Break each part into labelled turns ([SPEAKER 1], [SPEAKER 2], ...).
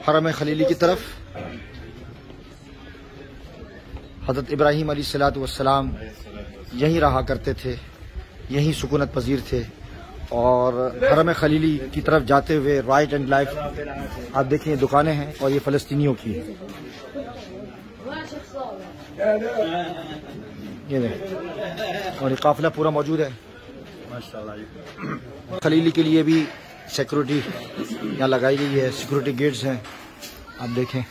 [SPEAKER 1] हरम खलीली की तरफ। हज़रत इब्राहीम अलैहिस्सलाम यहीं रहा करते थे, यहीं सुकूनत पजीर थे। और हरम खलीली की तरफ जाते हुए राइट एंड लेफ्ट आप देखिए दुकानें हैं और ये फ़लस्तीनियों की है। ये देखें और ये काफिला पूरा मौजूद है माशाल्लाह। खलीली के लिए भी सिक्योरिटी यहाँ लगाई गई है, सिक्योरिटी गेट्स हैं। आप देखें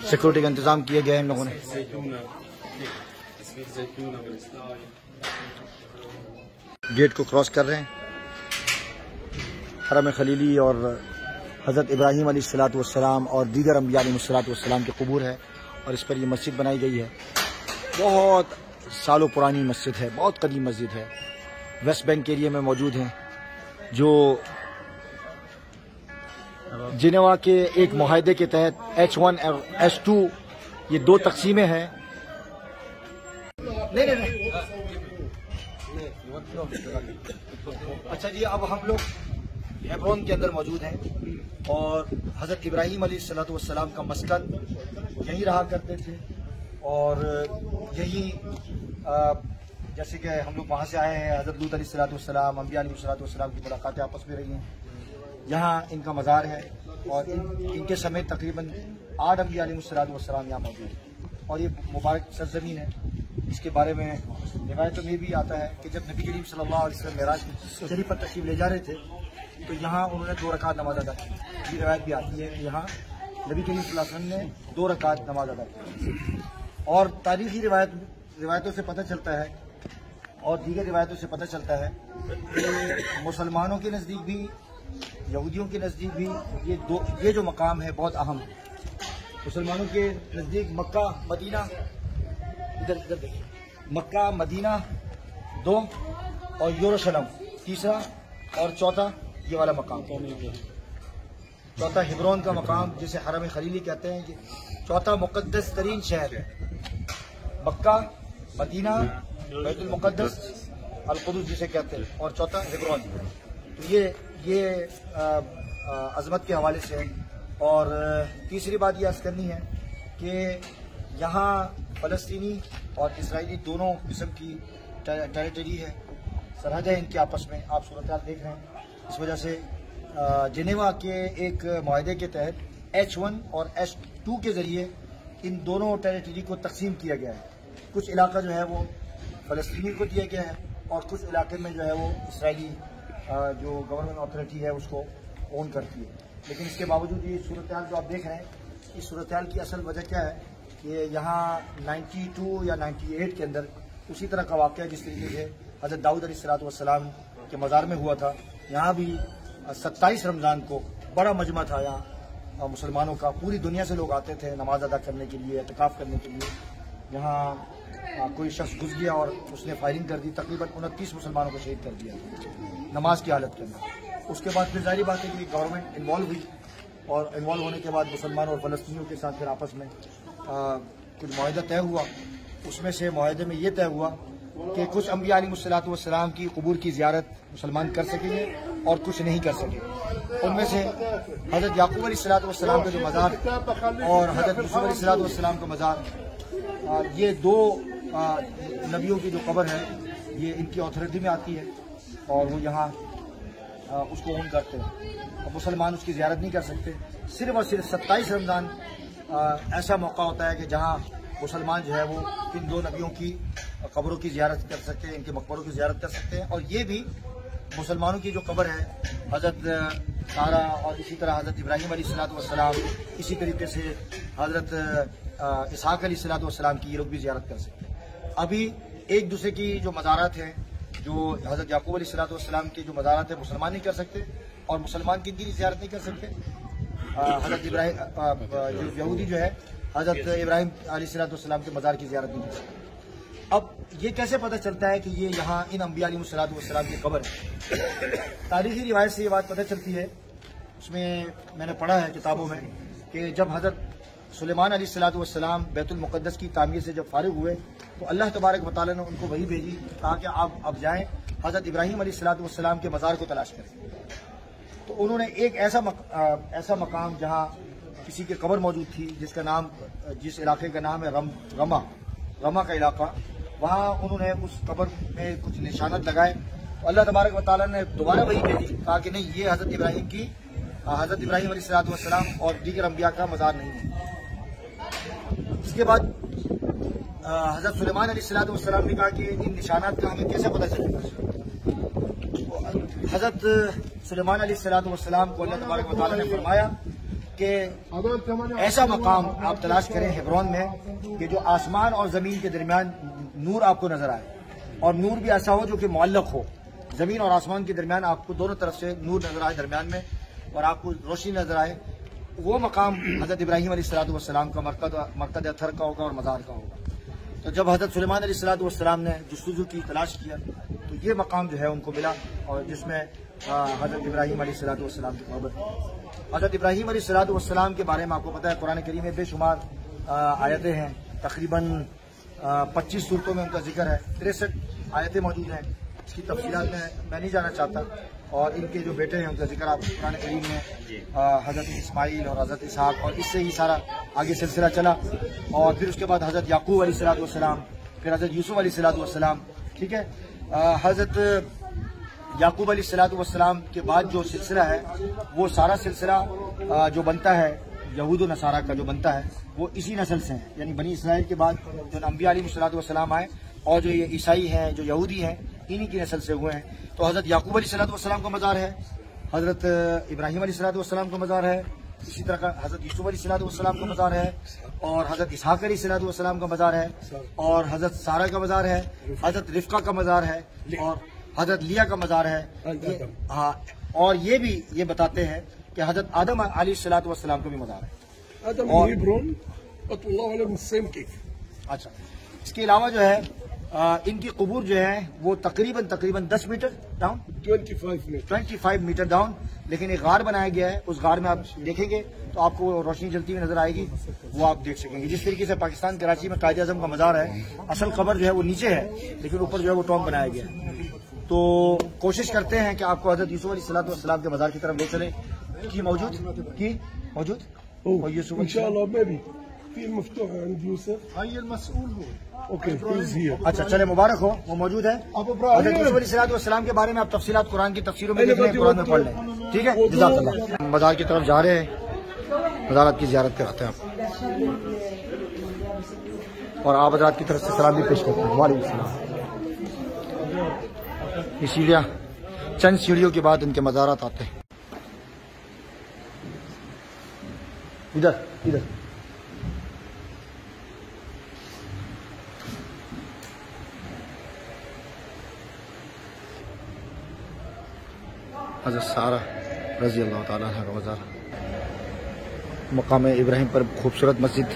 [SPEAKER 1] सिक्योरिटी का इंतजाम किया गया है इन लोगों ने। गेट को क्रॉस कर रहे हैं। हरम खलीली और हज़रत इब्राहीम अलैहिस्सलाम और दीगर अंबिया अलैहिस्सलाम के कबूर है और इस पर यह मस्जिद बनाई गई है। बहुत सालों पुरानी मस्जिद है, बहुत कदीम मस्जिद है। वेस्ट बैंक एरिया में मौजूद है, जो जिनेवा के एक मुआहदे के तहत H1 और H2 ये दो तकसीमें हैं। अच्छा जी, अब हम लोग हेब्रोन के अंदर मौजूद हैं और हज़रत इब्राहीम अलैहिस्सलाम का मस्कन यहीं रहा करते थे। और यहीं जैसे कि हम लोग वहाँ से आए हैं, हज़रत लूत अलैहिस्सलाम अंबिया अलैहिस्सलाम की मुलाकातें आपस में रही हैं। यहाँ इनका मज़ार है और इनके समेत तकरीबन 8 अंबिया अलैहिस्सलाम यहाँ मौजूद है। और ये मुबारक सरजमीन है। इसके बारे में रिवायतों में भी आता है कि जब नबी करीम सल्लल्लाहु अलैहि वसल्लम मेराज की शरीफ पर तशरीफ ले जा रहे थे तो यहाँ उन्होंने 2 रकात नमाज अदा की। ये रिवायत भी आती है कि यहाँ नबी करीम सल्लल्लाहु अलैहि वसल्लम ने 2 रकात नमाज अदा की। और तारीखी रिवायतों से पता चलता है और दीगर रिवायतों से पता चलता है कि मुसलमानों के नज़दीक भी यहूदियों के नज़दीक भी ये जो मकाम है बहुत अहम है। मुसलमानों के नज़दीक मक्का मदीना, इधर देखिए, मक्का मदीना 2 और यरूशलेम 3 और 4 ये वाला मकाम। 4 हेब्रोन का मकाम जिसे हरम खलीली कहते हैं। कि 4 मुक़द्दस तरीन शहर है, मक्का मदीना बैतुल मुक़द्दस अल क़ुद्स जिसे कहते हैं, और 4 हेब्रोन। तो ये अजमत के हवाले से। और तीसरी बात ये अर्ज़ करनी है कि यहाँ फ़लस्तीनी और इसराइली दोनों किस्म की टेरिटरी है, सरहद है इनके आपस में। आप सूरत देख रहे हैं। इस वजह से जिनेवा के एक मुआहदे के तहत H1 और H2 के ज़रिए इन दोनों टेरिटरी को तकसीम किया गया है। कुछ इलाका जो है वो फ़लस्तीनी को दिया गया है और कुछ इलाके में जो है वो इसराइली जो गवर्नमेंट अथॉरिटी है उसको ओन करती है। लेकिन इसके बावजूद ये सूरत जो आप देख रहे हैं, इस सूरत की असल वजह क्या है कि यहाँ 92 या 98 के अंदर उसी तरह का वाक़या जिस तरीके से हज़रत दाऊद अलैहिस्सलाम के मज़ार में हुआ था, यहाँ भी 27 रमज़ान को बड़ा मजमा था यहाँ मुसलमानों का। पूरी दुनिया से लोग आते थे नमाज अदा करने के लिए, एतकाफ़ करने के लिए। यहाँ कोई शख्स घुस गया और उसने फायरिंग कर दी, तकरीबन 29 मुसलमानों को शहीद कर दिया नमाज की हालत के अंदर। उसके बाद फिर जाहिर बात है कि गवर्नमेंट इन्वॉल्व हुई और इन्वॉल्व होने के बाद मुसलमानों और फ़लस्तीनियों के साथ फिर आपस में कुछ मुआहदा तय हुआ। उसमें से मुआहदे में ये तय हुआ कि कुछ अंबिया अलैहिस्सलाम की कबूर की ज़ियारत मुसलमान कर सकेंगे और कुछ नहीं कर सकेंगे। उनमें से हज़रत याकूब अलैहिस्सलाम का जो मज़ार और हज़रत यूसुफ अलैहिस्सलाम का मज़ार, ये 2 नबियों की जो कब्र है ये इनकी अथॉरिटी में आती है और वो यहाँ उसको ओन करते हैं। और मुसलमान उसकी ज़ियारत नहीं कर सकते। सिर्फ और सिर्फ 27 रमज़ान ऐसा मौका होता है कि जहाँ मुसलमान जो है वो इन 2 नबियों की कब्रों की ज़ियारत कर सकते हैं, इनके मकबरों की ज़ियारत कर सकते हैं। और ये भी मुसलमानों की जो कब्र है हज़रत सारा और इसी तरह हज़रत इब्राहीम अलैहिस्सलाम, इसी तरीके से हज़रत इसहाक़ अलैहिस्सलाम की ये लोग भी ज़ियारत कर सकते हैं। अभी एक दूसरे की जो मज़ारात हैं, जो हज़रत याकूब अलैहिस्सलाम के जो मज़ारात हैं मुसलमान नहीं कर सकते और मुसलमान की ज़ियारत नहीं कर सकते। हज़रत इब्राहीम यहूदी जो है हज़रत इब्राहीम अलैहिस्सलाम के मज़ार की ज़ियारत नहीं कर सकते। अब ये कैसे पता चलता है कि ये यहाँ इन अंबिया अलैहिस्सलाम की कब्र है? तारीखी रिवायत से ये बात पता चलती है, उसमें मैंने पढ़ा है किताबों में कि जब हज़रत सुलेमान अलैहिस्सलाम बैतुल मुक़द्दस की तामीर से जब फारिग हुए तो अल्लाह तबारक व तआला ने उनको वही भेजी, कहा कि आप अब जाएँ हज़रत इब्राहीम अलैहिस्सलाम के मज़ार को तलाश करें। तो उन्होंने एक ऐसा मकाम जहाँ किसी की कब्र मौजूद थी, जिस इलाके का नाम है रमा का इलाका, वहाँ उन्होंने उस कब्र में कुछ निशानत लगाए। अल्लाह तबारक व तआला ने दोबारा वही भेजी, कहा कि नहीं, ये हज़रत इब्राहीम अलैहिस्सलाम और दीगर अंबिया का मज़ार नहीं है। इसके बाद हज़रत सुलेमान अलैहिस्सलाम ने कहा कि इन निशानात का हमें कैसे पता चलेगा। हज़रत सुलेमान अलैहिस्सलाम को अल्लाह तबारक व तआला ने फरमाया कि ऐसा मकाम आप तलाश करें हेब्रोन में कि जो आसमान और ज़मीन के दरमियान नूर आपको नजर आए, और नूर भी ऐसा हो जो कि मुअल्लक हो। ज़मीन और आसमान के दरमियान आपको दोनों तरफ से नूर नजर आए दरमियान में, और आपको रोशनी नजर आए। वो मकाम हज़रत इब्राहीम अलैहिस्सलाम का मरकद अथर का होगा और मज़ार का होगा। तो जब हज़रत सुलेमान अलैहिस्सलाम ने जुस्तजू की, तलाश किया, तो ये मकाम जो है उनको मिला, और जिसमें हज़रत इब्राहीम अलैहिस्सलाम की खबर। हज़रत इब्राहीम अलैहिस्सलाम के बारे में आपको पता है, कुरान करीम में बेशुमार आयतें हैं, तकरीबन 25 सूरतों में उनका जिक्र है, 63 आयतें मौजूद हैं। इसकी तफसीलात में मैं नहीं जाना चाहता, और इनके जो बेटे हैं उनका जिक्र आप कुरान करीम में हज़रत इस्माइल और हज़रत इसहाक, और इससे ही सारा आगे सिलसिला चला। और फिर उसके बाद हज़रत याकूब अलैहिस्सलाम, फिर हज़रत यूसुफ अलैहिस्सलाम, ठीक है। हज़रत याकूब अलैहिस्सलाम के बाद जो सिलसिला है, वो सारा सिलसिला जो बनता है यहूद व नसारा का जो बनता है, वो इसी नस्ल से है। यानी बनी इसराइल के बाद जो अंबिया अलैहिस्सलाम आए, और जो ये ईसाई हैं, जो यहूदी हैं, इन्हीं की नस्ल से हुए हैं। तो हज़रत याकूब अलैहिस्सलाम का मज़ार है, हज़रत इब्राहीम अलैहिस्सलाम का मज़ार है, इसी तरह का हज़रत यूसुफ अलैहिस्सलाम का मज़ार है, और हज़रत इसहाक अलैहिस्सलाम का मज़ार है, और हज़रत सारा का मज़ार है, हज़रत रिफ़का का मज़ार है, और हज़रत लिया का मज़ार है। हाँ, और ये बताते हैं कि हज़रत आदम अलैहिस्सलाम का भी मज़ार है। अच्छा, इसके अलावा जो है इनकी कबूर जो है वो तकरीबन 10 मीटर डाउन, 25 मीटर डाउन, लेकिन एक गार बनाया गया है। उस गार में आप देखेंगे तो आपको रोशनी जलती हुई नजर आएगी, वो आप देख सकेंगे। जिस तरीके से पाकिस्तान कराची में कायदे आज़म का मज़ार है, असल कब्र जो है वो नीचे है, लेकिन ऊपर जो है वो टॉम बनाया गया है। तो कोशिश करते हैं कि आपको हज़रत यूसुफ अलैहिस्सलाम के मज़ार की तरफ ले चले। मौजूद और यूसुफ अच्छा, चले, मुबारक हो, वो मौजूद है। हज़रत यूसुफ अलैहिस्सलाम के बारे में आप तफसीलात कुरान की तफसीरों में देख लें, कुरान में पढ़ लें, ठीक है। जज़ाकल्लाह। मज़ार की तरफ जा रहे हैं, मज़ारात की ज़ियारत कराते हैं आप, और आप हज़रात की तरफ से सलाम भी पेश करते हैं। वालेकुम सलाम। ये सीढ़ियाँ, चंद सीढ़ियों के बाद इनके मज़ारात आते हैं। इधर हज़रत सारा रज़ी अल्लाह ताला अन्हा का मज़ार, मकाम इब्राहिम पर खूबसूरत मस्जिद।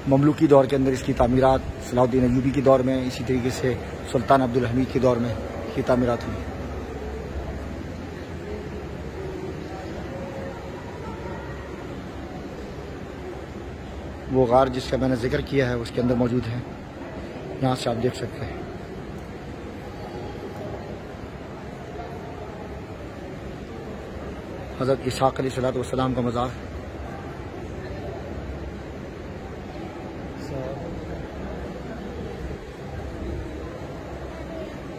[SPEAKER 1] ममलूकी दौर के अंदर इसकी तामीरात, सलाहुद्दीन अय्यूबी के दौर में, इसी तरीके से सुल्तान अब्दुल हमीद के दौर में ये तामीरात हुई। वो गार जिसका मैंने जिक्र किया है उसके अंदर मौजूद है, यहाँ से आप देख सकते हैं। हज़रत इसहाक अलैहिस्सलाम का मज़ार,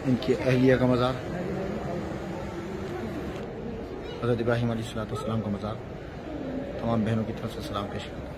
[SPEAKER 1] इनकी अहलिया का मज़ार, हज़रत इब्राहीम अलैहिस्सलाम का मज़ार। तमाम बहनों की तरफ से सलाम पेश करता हूँ।